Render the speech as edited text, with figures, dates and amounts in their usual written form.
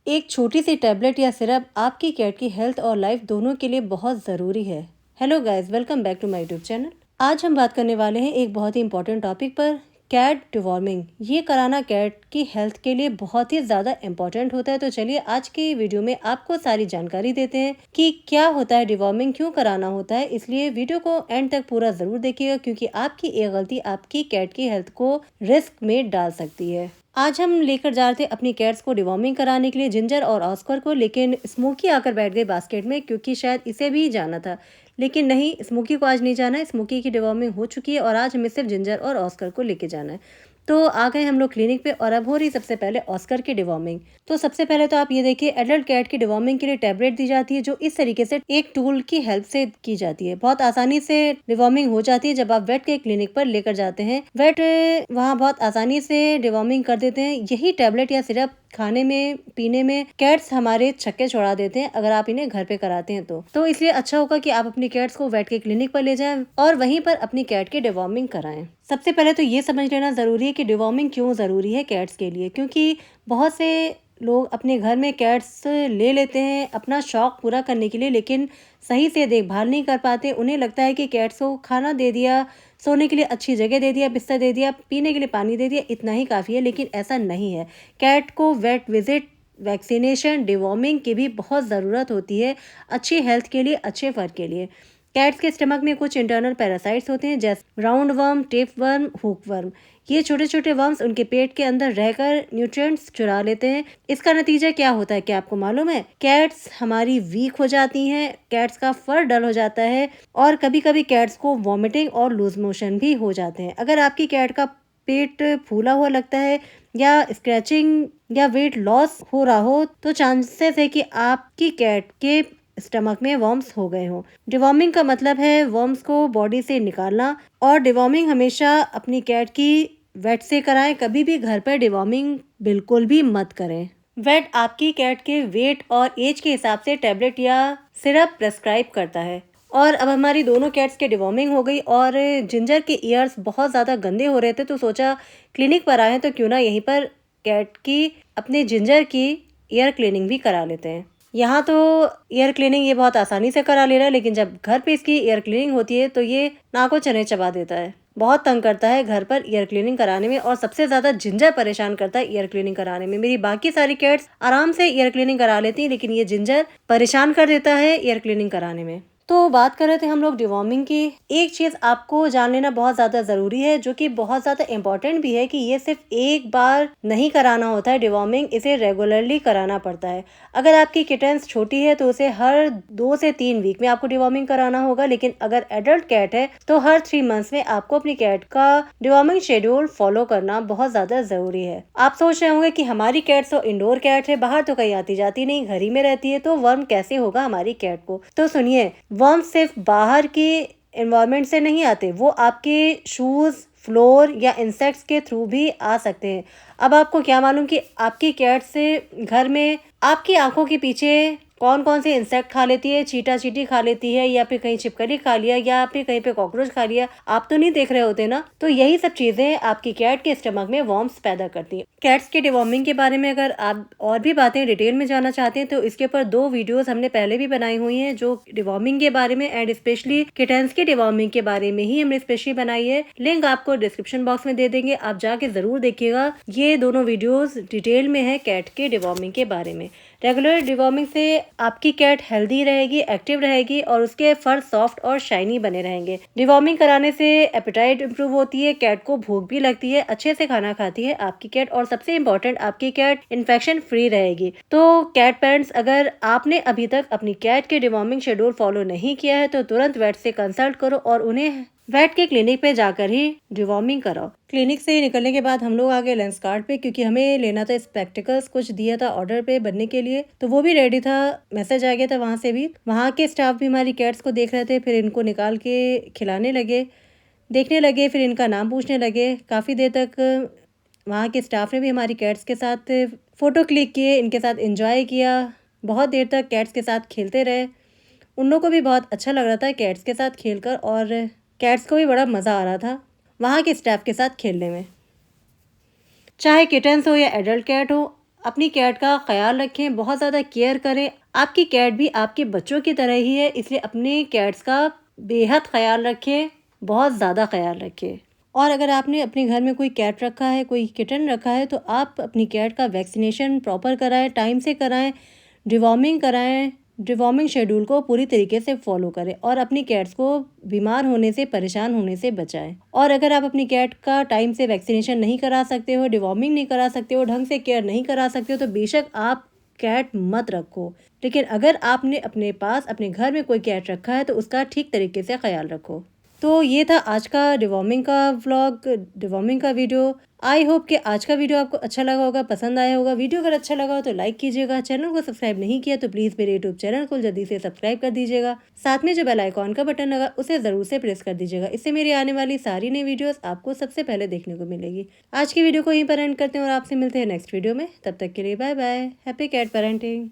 एक छोटी सी टैबलेट या सिरप आपकी कैट की हेल्थ और लाइफ दोनों के लिए बहुत ज़रूरी है। Hello guys, welcome back to my YouTube channel. आज हम बात करने वाले हैं एक बहुत ही इंपॉर्टेंट टॉपिक पर, कैट डिवॉर्मिंग। ये कराना कैट की हेल्थ के लिए बहुत ही ज़्यादा इंपॉर्टेंट होता है। तो चलिए आज की वीडियो में आपको सारी जानकारी देते हैं कि क्या होता है डिवॉर्मिंग, क्यों कराना होता है। इसलिए वीडियो को एंड तक पूरा ज़रूर देखिएगा, क्योंकि आपकी एक गलती आपकी कैट की हेल्थ को रिस्क में डाल सकती है। आज हम लेकर जा रहे थे अपनी कैट्स को डिवॉर्मिंग कराने के लिए, जिंजर और ऑस्कर को, लेकिन स्मोकी आकर बैठ गई बास्केट में, क्योंकि शायद इसे भी जाना था। लेकिन नहीं, स्मोकी को आज नहीं जाना है। स्मोकी की डिवॉर्मिंग हो चुकी है और आज हमें सिर्फ जिंजर और ऑस्कर को लेके जाना है। तो आ गए हम लोग क्लिनिक पे और अब हो रही सबसे पहले ऑस्कर की डिवॉर्मिंग। तो सबसे पहले तो आप ये देखिए, एडल्ट कैट की डिवॉर्मिंग के लिए टैबलेट दी जाती है, जो इस तरीके से एक टूल की हेल्प से की जाती है। बहुत आसानी से डिवॉर्मिंग हो जाती है जब आप वेट के क्लिनिक पर लेकर जाते हैं। वेट वहाँ बहुत आसानी से डिवॉर्मिंग कर देते हैं। यही टैबलेट या सिरप खाने में पीने में कैट्स हमारे छक्के छोड़ा देते हैं, अगर आप इन्हें घर पे कराते हैं तो इसलिए अच्छा होगा कि आप अपनी कैट्स को वेट के क्लिनिक पर ले जाएं और वहीं पर अपनी कैट की डिवॉर्मिंग कराएं। सबसे पहले तो ये समझ लेना जरूरी है कि डिवॉर्मिंग क्यों जरूरी है कैट्स के लिए, क्योंकि बहुत से लोग अपने घर में कैट्स ले लेते हैं अपना शौक पूरा करने के लिए, लेकिन सही से देखभाल नहीं कर पाते। उन्हें लगता है कि कैट्स को खाना दे दिया, सोने के लिए अच्छी जगह दे दिया, बिस्तर दे दिया, पीने के लिए पानी दे दिया, इतना ही काफ़ी है। लेकिन ऐसा नहीं है। कैट को वेट विजिट, वैक्सीनेशन, डिवॉर्मिंग की भी बहुत ज़रूरत होती है अच्छी हेल्थ के लिए, अच्छे फर के लिए। कैट्स के स्टमक में कुछ इंटरनल पैरासाइट्स होते हैं, जैसे round worm, tape worm, hook worm. ये छोटे छोटे वर्म्स उनके पेट के अंदर रहकर न्यूट्रिएंट्स चुरा लेते हैं। इसका नतीजा क्या होता है, क्या आपको मालूम है? कैट्स हमारी वीक हो जाती हैं, कैट्स का फर डल हो जाता है और कभी कभी कैट्स को वॉमिटिंग और लूज मोशन भी हो जाते हैं। अगर आपकी कैट का पेट फूला हुआ लगता है या स्क्रैचिंग या वेट लॉस हो रहा हो, तो चांसेस है कि आपकी कैट के स्टमक में वर्म्स हो गए हो। डिवॉर्मिंग का मतलब है वर्म्स को बॉडी से निकालना, और डिवॉर्मिंग हमेशा अपनी कैट की वेट से कराएं। कभी भी घर पर डिवॉर्मिंग बिल्कुल भी मत करें। वेट आपकी कैट के वेट और एज के हिसाब से टैबलेट या सिरप प्रेस्क्राइब करता है। और अब हमारी दोनों कैट्स के डिवॉर्मिंग हो गई और जिंजर के ईयर्स बहुत ज़्यादा गंदे हो रहे थे, तो सोचा क्लिनिक पर आए हैं तो क्यों ना यहीं पर कैट की, अपने जिंजर की ईयर क्लीनिंग भी करा लेते हैं। यहाँ तो ईयर क्लीनिंग ये बहुत आसानी से करा ले रहा है, लेकिन जब घर पे इसकी ईयर क्लीनिंग होती है तो ये नाको चने चबा देता है, बहुत तंग करता है घर पर ईयर क्लीनिंग कराने में। और सबसे ज्यादा जिंजर परेशान करता है ईयर क्लीनिंग कराने में। मेरी बाकी सारी कैट्स आराम से ईयर क्लीनिंग करा लेती है, लेकिन ये जिंजर परेशान कर देता है ईयर क्लीनिंग कराने में। तो बात कर रहे थे हम लोग डिवॉर्मिंग की। एक चीज आपको जान लेना बहुत ज्यादा जरूरी है, जो कि बहुत ज्यादा इंपॉर्टेंट भी है, कि ये सिर्फ एक बार नहीं कराना होता है डिवॉर्मिंग, इसे रेगुलरली कराना पड़ता है। अगर आपकी किटन्स छोटी है तो उसे हर 2 से 3 वीक में आपको डिवॉर्मिंग कराना होगा, लेकिन अगर एडल्ट कैट है तो हर 3 मंथ्स में आपको अपनी कैट का डिवॉर्मिंग शेड्यूल फॉलो करना बहुत ज्यादा जरूरी है। आप सोच रहे होंगे कि हमारी कैट तो इंडोर कैट है, बाहर तो कहीं आती जाती नहीं, घर ही में रहती है, तो वर्म कैसे होगा हमारी कैट को? तो सुनिए, वर्म सिर्फ बाहर के एनवायरनमेंट से नहीं आते, वो आपके शूज, फ्लोर या इंसेक्ट्स के थ्रू भी आ सकते हैं। अब आपको क्या मालूम कि आपकी कैट से घर में आपकी आंखों के पीछे कौन कौन से इंसेक्ट खा लेती है, चीटा चीटी खा लेती है, या फिर कहीं छिपकली खा लिया, या फिर कहीं पे कॉकरोच खा लिया, आप तो नहीं देख रहे होते ना। तो यही सब चीजें आपकी कैट के स्टमक में वर्म्स पैदा करती हैं। कैट्स के डिवॉर्मिंग के बारे में अगर आप और भी बातें डिटेल में जानना चाहते हैं तो इसके ऊपर 2 वीडियोस हमने पहले भी बनाई हुई हैं, जो डिवॉर्मिंग के बारे में एंड स्पेशली किटन्स की डिवॉर्मिंग के बारे में ही हमने स्पेशली बनाई है। लिंक आपको डिस्क्रिप्शन बॉक्स में दे देंगे, आप जाके जरूर देखिएगा। ये दोनों वीडियोस डिटेल में है कैट के डिवॉर्मिंग के बारे में। रेगुलर डिवॉर्मिंग से आपकी कैट हेल्दी रहेगी, एक्टिव रहेगी और उसके फर सॉफ्ट और शाइनी बने रहेंगे। डिवॉर्मिंग कराने से एपेटाइट इंप्रूव होती है, कैट को भूख भी लगती है, अच्छे से खाना खाती है आपकी कैट, और सबसे इम्पोर्टेंट, आपकी कैट इन्फेक्शन फ्री रहेगी। तो कैट पेरेंट्स, अगर आपने अभी तक अपनी कैट के डिवॉर्मिंग शेड्यूल फॉलो नहीं किया है तो तुरंत वेट से कंसल्ट करो और उन्हें वेट के क्लिनिक पे जाकर ही डिवॉर्मिंग कराओ। क्लिनिक से निकलने के बाद हम लोग आ गए लेंस कार्ड पे, क्योंकि हमें लेना था स्पेक्टिकल्स, कुछ दिया था ऑर्डर पे बनने के लिए, तो वो भी रेडी था। मैसेज आ गया था वहाँ से भी। वहाँ के स्टाफ भी हमारी कैट्स को देख रहे थे, फिर इनको निकाल के खिलाने लगे, देखने लगे, फिर इनका नाम पूछने लगे। काफ़ी देर तक वहाँ के स्टाफ ने भी हमारी कैट्स के साथ फ़ोटो क्लिक किए, इनके साथ एंजॉय किया, बहुत देर तक कैट्स के साथ खेलते रहे। उन लोगों को भी बहुत अच्छा लग रहा था कैट्स के साथ खेलकर, और कैट्स को भी बड़ा मज़ा आ रहा था वहाँ के स्टाफ के साथ खेलने में। चाहे किटन्स हो या एडल्ट कैट हो, अपनी कैट का ख्याल रखें, बहुत ज़्यादा केयर करें। आपकी कैट भी आपके बच्चों की तरह ही है, इसलिए अपने कैट्स का बेहद ख्याल रखें, बहुत ज़्यादा ख्याल रखें। और अगर आपने अपने घर में कोई कैट रखा है, कोई किटन रखा है, तो आप अपनी कैट का वैक्सीनेशन प्रॉपर कराएं, टाइम से कराएं, डिवॉर्मिंग कराएं, डिवॉर्मिंग शेड्यूल को पूरी तरीके से फॉलो करें और अपनी कैट्स को बीमार होने से, परेशान होने से बचाएं। और अगर आप अपनी कैट का टाइम से वैक्सीनेशन नहीं करा सकते हो, डिवॉर्मिंग नहीं करा सकते हो, ढंग से केयर नहीं करा सकते हो, तो बेशक आप कैट मत रखो। लेकिन अगर आपने अपने पास अपने घर में कोई कैट रखा है तो उसका ठीक तरीके से ख्याल रखो। तो ये था आज का डिवॉर्मिंग का व्लॉग, डिवॉर्मिंग का वीडियो। आई होप कि आज का वीडियो आपको अच्छा लगा होगा, पसंद आया होगा। वीडियो अगर अच्छा लगा हो तो लाइक कीजिएगा। चैनल को सब्सक्राइब नहीं किया तो प्लीज़ मेरे यूट्यूब चैनल को जल्दी से सब्सक्राइब कर दीजिएगा। साथ में जो बेल आइकॉन का बटन लगा उसे ज़रूर से प्रेस कर दीजिएगा। इससे मेरी आने वाली सारी नई वीडियोज़ आपको सबसे पहले देखने को मिलेगी। आज की वीडियो को यहीं पर एंड करते हैं और आपसे मिलते हैं नेक्स्ट वीडियो में। तब तक के लिए bye bye. Happy cat parenting.